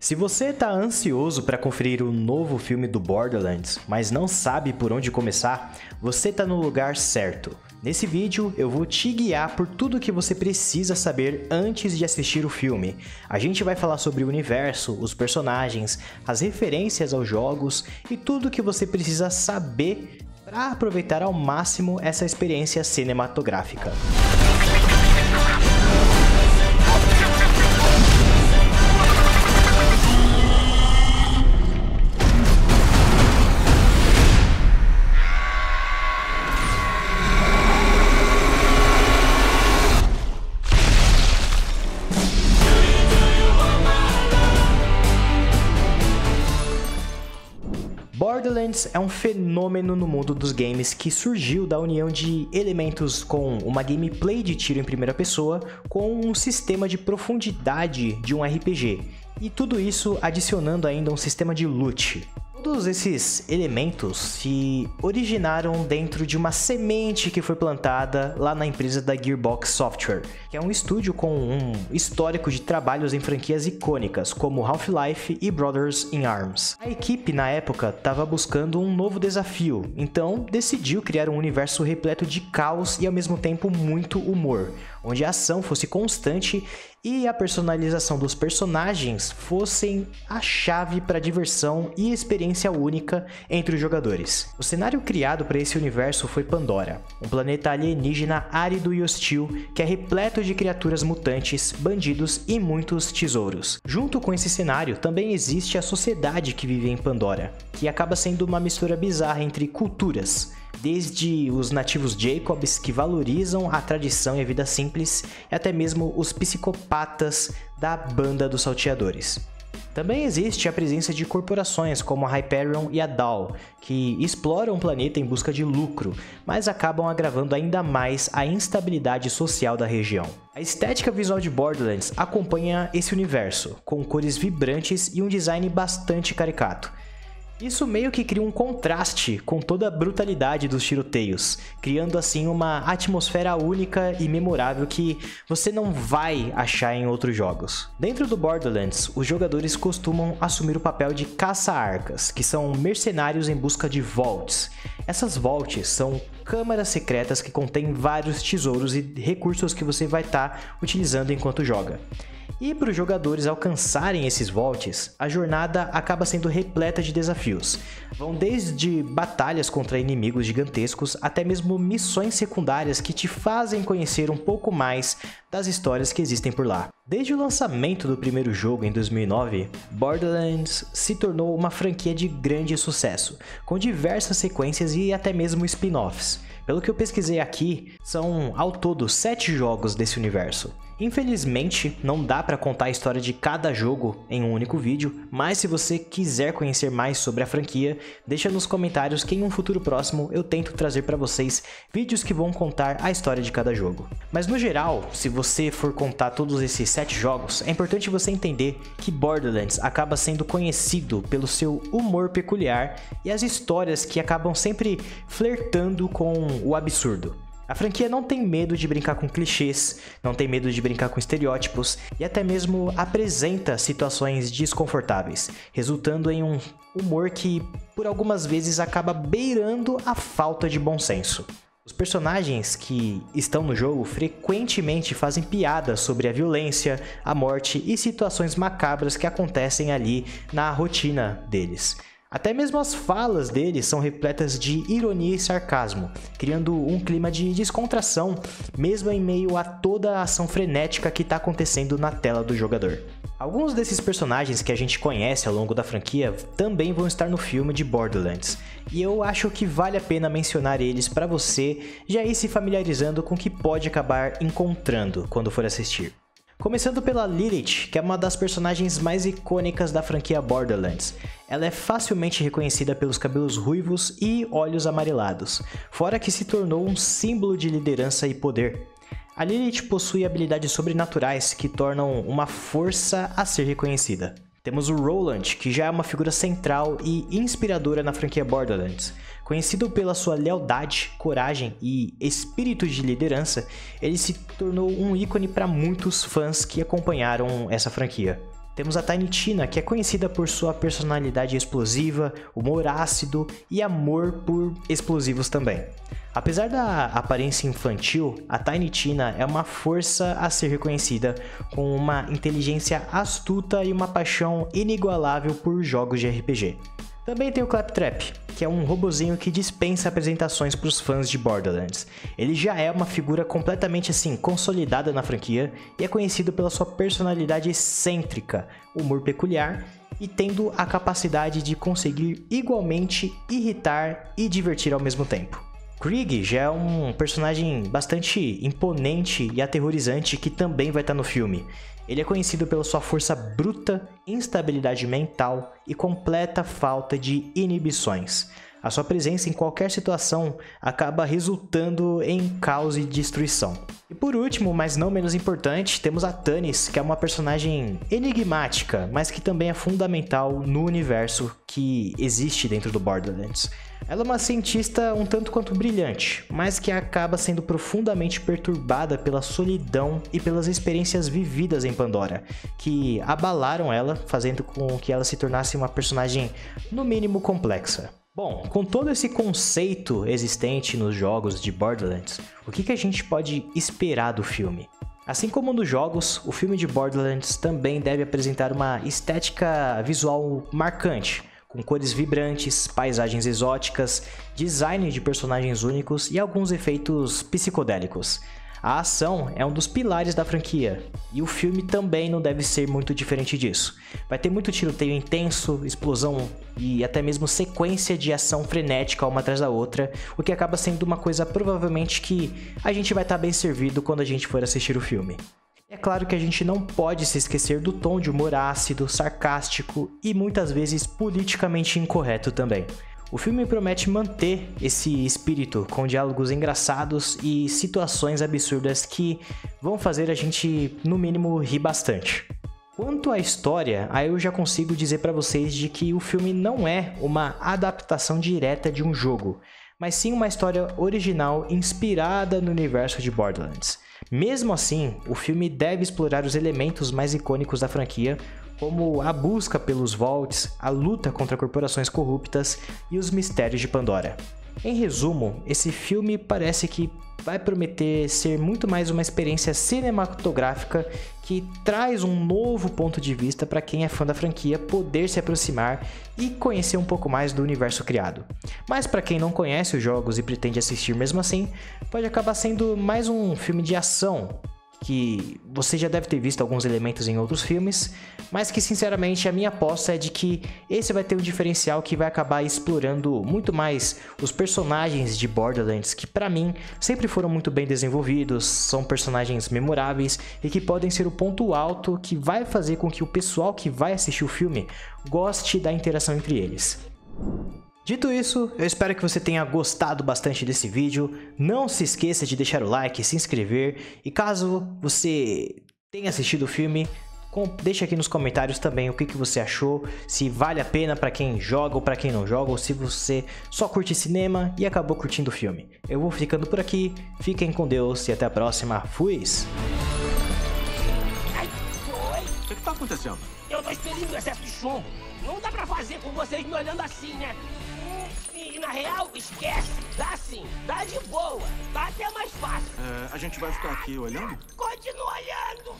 Se você está ansioso para conferir o novo filme do Borderlands, mas não sabe por onde começar, você está no lugar certo. Nesse vídeo eu vou te guiar por tudo que você precisa saber antes de assistir o filme. A gente vai falar sobre o universo, os personagens, as referências aos jogos e tudo que você precisa saber para aproveitar ao máximo essa experiência cinematográfica. Borderlands é um fenômeno no mundo dos games que surgiu da união de elementos com uma gameplay de tiro em primeira pessoa com um sistema de profundidade de um RPG, e tudo isso adicionando ainda um sistema de loot. Todos esses elementos se originaram dentro de uma semente que foi plantada lá na empresa da Gearbox Software, que é um estúdio com um histórico de trabalhos em franquias icônicas como Half-Life e Brothers in Arms. A equipe na época estava buscando um novo desafio, então decidiu criar um universo repleto de caos e ao mesmo tempo muito humor, onde a ação fosse constante e a personalização dos personagens fossem a chave para diversão e experiência única entre os jogadores. O cenário criado para esse universo foi Pandora, um planeta alienígena árido e hostil que é repleto de criaturas mutantes, bandidos e muitos tesouros. Junto com esse cenário também existe a sociedade que vive em Pandora, que acaba sendo uma mistura bizarra entre culturas, desde os nativos Jacobs, que valorizam a tradição e a vida simples, e até mesmo os psicopatas da banda dos salteadores. Também existe a presença de corporações como a Hyperion e a DAO, que exploram o planeta em busca de lucro, mas acabam agravando ainda mais a instabilidade social da região. A estética visual de Borderlands acompanha esse universo, com cores vibrantes e um design bastante caricato. Isso meio que cria um contraste com toda a brutalidade dos tiroteios, criando assim uma atmosfera única e memorável que você não vai achar em outros jogos. Dentro do Borderlands, os jogadores costumam assumir o papel de caça-arcas, que são mercenários em busca de vaults. Essas vaults são câmaras secretas que contêm vários tesouros e recursos que você vai estar utilizando enquanto joga. E para os jogadores alcançarem esses vaults, a jornada acaba sendo repleta de desafios. Vão desde batalhas contra inimigos gigantescos até mesmo missões secundárias que te fazem conhecer um pouco mais das histórias que existem por lá. Desde o lançamento do primeiro jogo em 2009, Borderlands se tornou uma franquia de grande sucesso, com diversas sequências e até mesmo spin-offs. Pelo que eu pesquisei aqui, são ao todo 7 jogos desse universo. Infelizmente, não dá para contar a história de cada jogo em um único vídeo, mas se você quiser conhecer mais sobre a franquia, deixa nos comentários que em um futuro próximo eu tento trazer para vocês vídeos que vão contar a história de cada jogo. Mas no geral, se você for contar todos esses 7 jogos, é importante você entender que Borderlands acaba sendo conhecido pelo seu humor peculiar e as histórias que acabam sempre flertando com o absurdo. A franquia não tem medo de brincar com clichês, não tem medo de brincar com estereótipos e até mesmo apresenta situações desconfortáveis, resultando em um humor que por algumas vezes acaba beirando a falta de bom senso. Os personagens que estão no jogo frequentemente fazem piadas sobre a violência, a morte e situações macabras que acontecem ali na rotina deles. Até mesmo as falas deles são repletas de ironia e sarcasmo, criando um clima de descontração, mesmo em meio a toda a ação frenética que está acontecendo na tela do jogador. Alguns desses personagens que a gente conhece ao longo da franquia também vão estar no filme de Borderlands, e eu acho que vale a pena mencionar eles para você já ir se familiarizando com o que pode acabar encontrando quando for assistir. Começando pela Lilith, que é uma das personagens mais icônicas da franquia Borderlands. Ela é facilmente reconhecida pelos cabelos ruivos e olhos amarelados, fora que se tornou um símbolo de liderança e poder. A Lilith possui habilidades sobrenaturais que tornam uma força a ser reconhecida. Temos o Roland, que já é uma figura central e inspiradora na franquia Borderlands. Conhecido pela sua lealdade, coragem e espírito de liderança, ele se tornou um ícone para muitos fãs que acompanharam essa franquia. Temos a Tiny Tina, que é conhecida por sua personalidade explosiva, humor ácido e amor por explosivos também. Apesar da aparência infantil, a Tiny Tina é uma força a ser reconhecida, com uma inteligência astuta e uma paixão inigualável por jogos de RPG. Também tem o Claptrap, que é um robozinho que dispensa apresentações para os fãs de Borderlands. Ele já é uma figura completamente assim consolidada na franquia e é conhecido pela sua personalidade excêntrica, humor peculiar e tendo a capacidade de conseguir igualmente irritar e divertir ao mesmo tempo. Krieg já é um personagem bastante imponente e aterrorizante que também vai estar no filme. Ele é conhecido pela sua força bruta, instabilidade mental e completa falta de inibições. A sua presença em qualquer situação acaba resultando em caos e destruição. E por último, mas não menos importante, temos a Tannis, que é uma personagem enigmática, mas que também é fundamental no universo que existe dentro do Borderlands. Ela é uma cientista um tanto quanto brilhante, mas que acaba sendo profundamente perturbada pela solidão e pelas experiências vividas em Pandora, que abalaram ela, fazendo com que ela se tornasse uma personagem no mínimo complexa. Bom, com todo esse conceito existente nos jogos de Borderlands, o que a gente pode esperar do filme? Assim como nos jogos, o filme de Borderlands também deve apresentar uma estética visual marcante, com cores vibrantes, paisagens exóticas, design de personagens únicos e alguns efeitos psicodélicos. A ação é um dos pilares da franquia, e o filme também não deve ser muito diferente disso. Vai ter muito tiroteio intenso, explosão e até mesmo sequência de ação frenética uma atrás da outra, o que acaba sendo uma coisa provavelmente que a gente vai estar bem servido quando a gente for assistir o filme. É claro que a gente não pode se esquecer do tom de humor ácido, sarcástico e muitas vezes politicamente incorreto também. O filme promete manter esse espírito com diálogos engraçados e situações absurdas que vão fazer a gente, no mínimo, rir bastante. Quanto à história, aí eu já consigo dizer para vocês de que o filme não é uma adaptação direta de um jogo, mas sim uma história original inspirada no universo de Borderlands. Mesmo assim, o filme deve explorar os elementos mais icônicos da franquia, como a busca pelos Vaults, a luta contra corporações corruptas e os mistérios de Pandora. Em resumo, esse filme parece que vai prometer ser muito mais uma experiência cinematográfica que traz um novo ponto de vista para quem é fã da franquia poder se aproximar e conhecer um pouco mais do universo criado. Mas para quem não conhece os jogos e pretende assistir mesmo assim, pode acabar sendo mais um filme de ação, que você já deve ter visto alguns elementos em outros filmes, mas que sinceramente a minha aposta é de que esse vai ter um diferencial que vai acabar explorando muito mais os personagens de Borderlands, que pra mim sempre foram muito bem desenvolvidos, são personagens memoráveis e que podem ser o ponto alto que vai fazer com que o pessoal que vai assistir o filme goste da interação entre eles. Dito isso, eu espero que você tenha gostado bastante desse vídeo. Não se esqueça de deixar o like, se inscrever e caso você tenha assistido o filme, deixa aqui nos comentários também o que você achou, se vale a pena para quem joga ou para quem não joga, ou se você só curte cinema e acabou curtindo o filme. Eu vou ficando por aqui, fiquem com Deus e até a próxima. Fui! O que tá acontecendo? Eu tô expelindo o excesso de chumbo. Não dá pra fazer com vocês me olhando assim, né? E na real, esquece. Dá sim, dá de boa. Dá até mais fácil. A gente vai ficar aqui olhando? Continua olhando.